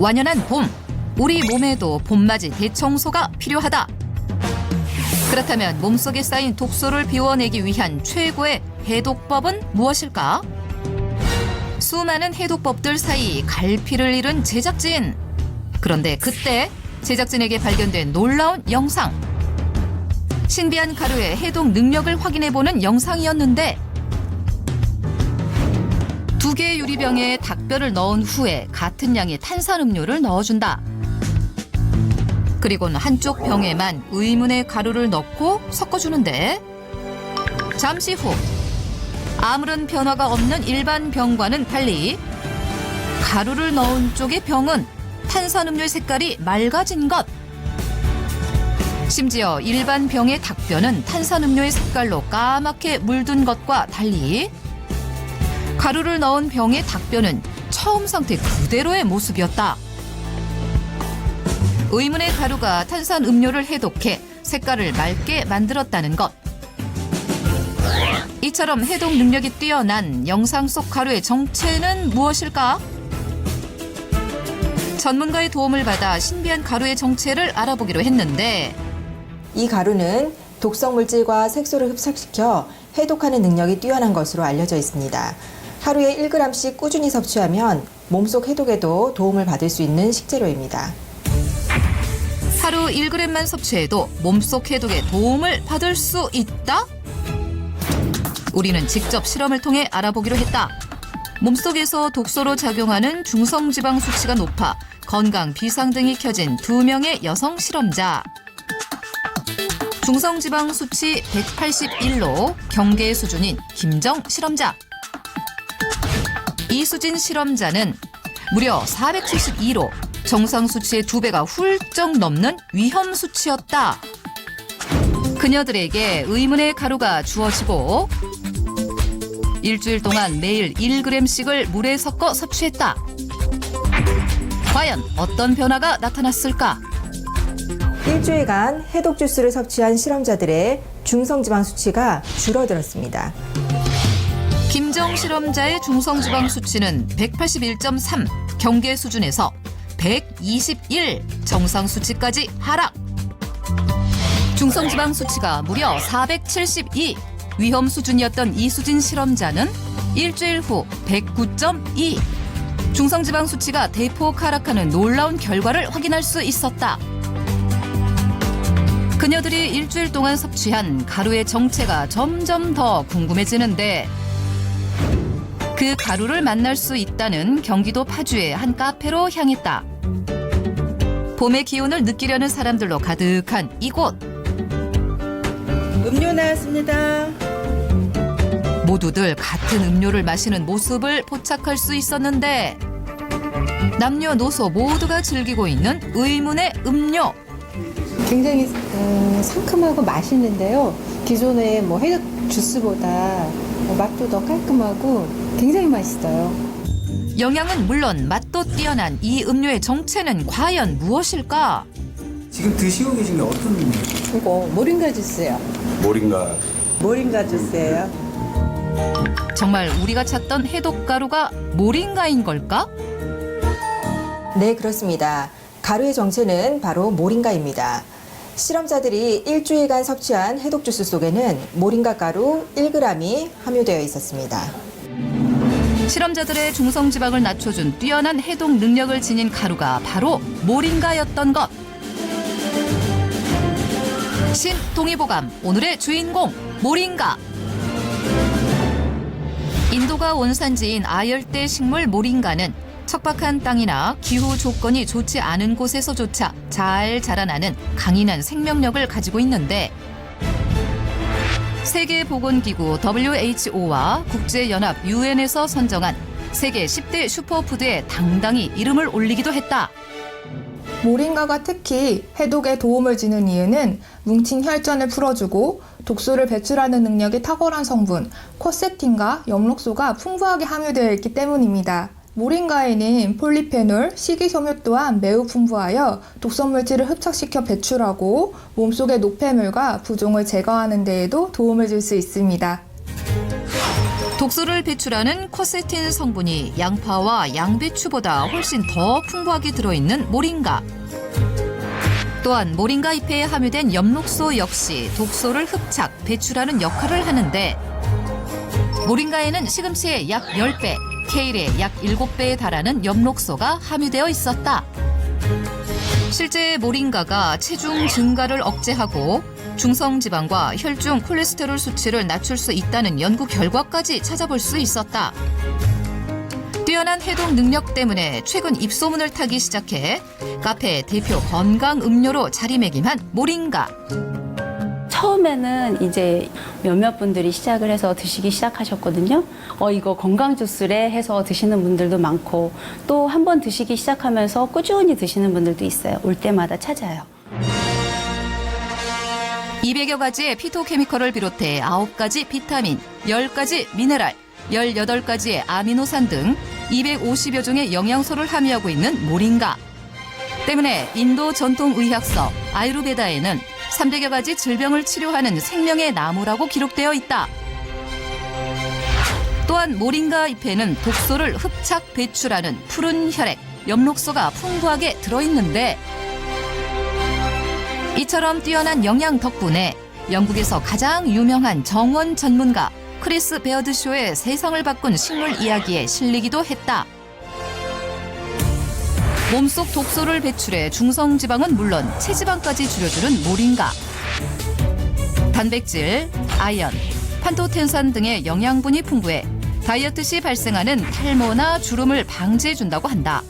완연한 봄, 우리 몸에도 봄맞이 대청소가 필요하다. 그렇다면 몸속에 쌓인 독소를 비워내기 위한 최고의 해독법은 무엇일까? 수많은 해독법들 사이 갈피를 잃은 제작진. 그런데 그때 제작진에게 발견된 놀라운 영상. 신비한 가루의 해독 능력을 확인해보는 영상이었는데 2개의 유리병에 닭뼈를 넣은 후에 같은 양의 탄산음료를 넣어준다. 그리고는 한쪽 병에만 의문의 가루를 넣고 섞어주는데 잠시 후 아무런 변화가 없는 일반 병과는 달리 가루를 넣은 쪽의 병은 탄산음료의 색깔이 맑아진 것. 심지어 일반 병의 닭뼈는 탄산음료의 색깔로 까맣게 물든 것과 달리 가루를 넣은 병의 닭뼈는 처음 상태 그대로의 모습이었다. 의문의 가루가 탄산음료를 해독해 색깔을 맑게 만들었다는 것. 이처럼 해독 능력이 뛰어난 영상 속 가루의 정체는 무엇일까? 전문가의 도움을 받아 신비한 가루의 정체를 알아보기로 했는데 이 가루는 독성 물질과 색소를 흡착시켜 해독하는 능력이 뛰어난 것으로 알려져 있습니다. 하루에 1g씩 꾸준히 섭취하면 몸속 해독에도 도움을 받을 수 있는 식재료입니다. 하루 1g만 섭취해도 몸속 해독에 도움을 받을 수 있다? 우리는 직접 실험을 통해 알아보기로 했다. 몸속에서 독소로 작용하는 중성지방 수치가 높아 건강 비상등이 켜진 2명의 여성 실험자. 중성지방 수치 181로 경계 수준인 김정 실험자. 이수진 실험자는 무려 472로 정상 수치의 2배가 훌쩍 넘는 위험 수치였다. 그녀들에게 의문의 가루가 주어지고 일주일 동안 매일 1g씩을 물에 섞어 섭취했다. 과연 어떤 변화가 나타났을까? 일주일간 해독 주스를 섭취한 실험자들의 중성지방 수치가 줄어들었습니다. 김정 실험자의 중성지방 수치는 181.3 경계 수준에서 121 정상 수치까지 하락. 중성지방 수치가 무려 472 위험 수준이었던 이수진 실험자는 일주일 후 109.2 중성지방 수치가 대폭 하락하는 놀라운 결과를 확인할 수 있었다. 그녀들이 일주일 동안 섭취한 가루의 정체가 점점 더 궁금해지는데 그 가루를 만날 수 있다는 경기도 파주의 한 카페로 향했다. 봄의 기온을 느끼려는 사람들로 가득한 이곳. 음료 나왔습니다. 모두들 같은 음료를 마시는 모습을 포착할 수 있었는데 남녀노소 모두가 즐기고 있는 의문의 음료. 굉장히 상큼하고 맛있는데요. 기존의 해독 주스보다 맛도 더 깔끔하고 굉장히 맛있어요. 영양은 물론 맛도 뛰어난 이 음료의 정체는 과연 무엇일까? 지금 드시고 계신 게 어떤 음료예요? 이거 모링가 주스요. 모링가. 모링가 주스예요. 정말 우리가 찾던 해독가루가 모링가인 걸까? 네, 그렇습니다. 가루의 정체는 바로 모링가입니다. 실험자들이 일주일간 섭취한 해독 주스 속에는 모링가 가루 1g이 함유되어 있었습니다. 실험자들의 중성지방을 낮춰준 뛰어난 해독 능력을 지닌 가루가 바로 모링가였던 것. 신동의보감 오늘의 주인공 모링가. 인도가 원산지인 아열대 식물 모링가는 척박한 땅이나 기후 조건이 좋지 않은 곳에서조차 잘 자라나는 강인한 생명력을 가지고 있는데 세계보건기구 WHO와 국제연합 UN에서 선정한 세계 10대 슈퍼푸드에 당당히 이름을 올리기도 했다. 모링가가 특히 해독에 도움을 주는 이유는 뭉친 혈전을 풀어주고 독소를 배출하는 능력이 탁월한 성분 쿼세틴과 엽록소가 풍부하게 함유되어 있기 때문입니다. 모링가에는 폴리페놀, 식이섬유 또한 매우 풍부하여 독성물질을 흡착시켜 배출하고 몸속의 노폐물과 부종을 제거하는 데에도 도움을 줄 수 있습니다. 독소를 배출하는 코세틴 성분이 양파와 양배추보다 훨씬 더 풍부하게 들어있는 모링가. 또한 모링가 잎에 함유된 엽록소 역시 독소를 흡착, 배출하는 역할을 하는데 모링가에는 시금치의 약 10배, 케일의 약 7배에 달하는 엽록소가 함유되어 있었다. 실제 모링가가 체중 증가를 억제하고 중성지방과 혈중 콜레스테롤 수치를 낮출 수 있다는 연구 결과까지 찾아볼 수 있었다. 뛰어난 해독 능력 때문에 최근 입소문을 타기 시작해 카페 대표 건강 음료로 자리매김한 모링가. 처음에는 이제 몇몇 분들이 시작을 해서 드시기 시작하셨거든요. 이거 건강 주스래 해서 드시는 분들도 많고 또 한 번 드시기 시작하면서 꾸준히 드시는 분들도 있어요. 올 때마다 찾아요. 200여 가지의 피토케미컬을 비롯해 9가지 비타민, 10가지 미네랄, 18가지의 아미노산 등 250여 종의 영양소를 함유하고 있는 모링가. 때문에 인도 전통의학서 아유르베다에는 300여 가지 질병을 치료하는 생명의 나무라고 기록되어 있다. 또한 모링가 잎에는 독소를 흡착 배출하는 푸른 혈액, 엽록소가 풍부하게 들어있는데 이처럼 뛰어난 영양 덕분에 영국에서 가장 유명한 정원 전문가 크리스 베어드쇼의 세상을 바꾼 식물 이야기에 실리기도 했다. 몸속 독소를 배출해 중성지방은 물론 체지방까지 줄여주는 모링가. 단백질, 아연, 판토텐산 등의 영양분이 풍부해 다이어트 시 발생하는 탈모나 주름을 방지해준다고 한다.